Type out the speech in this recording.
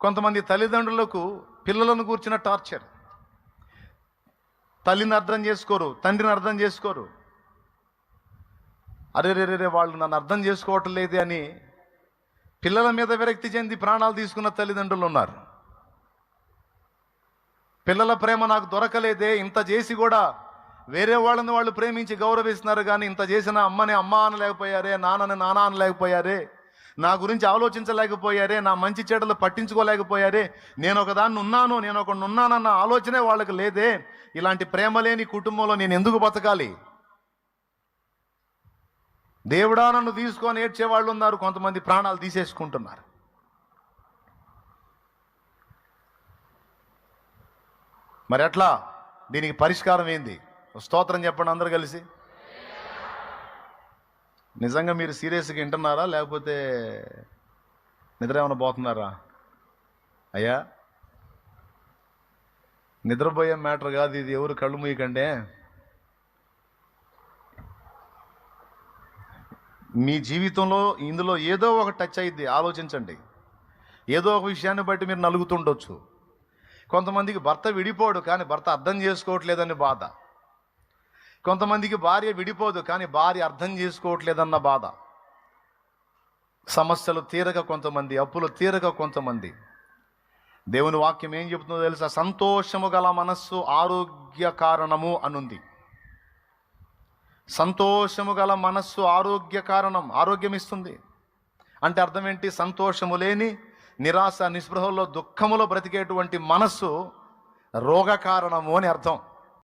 కొంతమంది తల్లిదండ్రులకు పిల్లలను కూర్చిన టార్చర్. తల్లిని అర్థం చేసుకోరు, తండ్రిని అర్థం చేసుకోరు. అరే రే రే వాళ్ళు నన్ను అర్థం చేసుకోవటం లేదే అని పిల్లల మీద విరక్తి చెంది ప్రాణాలు తీసుకున్న తల్లిదండ్రులు ఉన్నారు. పిల్లల ప్రేమ నాకు దొరకలేదే, ఇంత చేసి కూడా వేరే వాళ్ళని వాళ్ళు ప్రేమించి గౌరవిస్తున్నారు, కానీ ఇంత చేసిన అమ్మని అమ్మ అనలేకపోయారే, నాన్నని నాన్న అనలేకపోయారే, నా గురించి ఆలోచించలేకపోయారే, నా మంచి చెడ్డలు పట్టించుకోలేకపోయారే, నేను ఒకదాన్ని ఉన్నాను, నేను ఒకడిని ఉన్నానన్న ఆలోచనే వాళ్ళకి లేదే. ఇలాంటి ప్రేమ లేని కుటుంబంలో నేను ఎందుకు బతకాలి? దేవుడా నన్ను తీసుకొని ఏడ్చేవాళ్ళు ఉన్నారు. కొంతమంది ప్రాణాలు తీసేసుకుంటున్నారు. మరి ఎట్లా? దీనికి పరిష్కారం ఏంది? స్తోత్రం చెప్పండి అందరు కలిసి. నిజంగా మీరు సీరియస్గా వింటున్నారా లేకపోతే నిద్ర ఏమైనా పోతున్నారా? అయ్యా, నిద్రపోయే మ్యాటర్ కాదు ఇది. ఎవరు కళ్ళు మూయకండే. మీ జీవితంలో ఇందులో ఏదో ఒక టచ్ అయ్యిద్ది. ఆలోచించండి. ఏదో ఒక విషయాన్ని బట్టి మీరు నలుగుతుండొచ్చు. కొంతమందికి భర్త విడిపోడు కానీ భర్త అర్థం చేసుకోవట్లేదని బాధ. కొంతమందికి భార్య విడిపోదు కానీ భార్య అర్థం చేసుకోవట్లేదన్న బాధ. సమస్యలు తీరక కొంతమంది, అప్పులు తీరక కొంతమంది. దేవుని వాక్యం ఏం చెబుతుందో తెలుసా? సంతోషము గల మనస్సు ఆరోగ్య కారణము అనుంది. సంతోషము గల మనస్సు ఆరోగ్య కారణం, ఆరోగ్యం ఇస్తుంది. అంటే అర్థం ఏంటి? సంతోషము లేని, నిరాశ నిస్పృహలో దుఃఖములో బ్రతికేటువంటి మనస్సు రోగ కారణము అని అర్థం.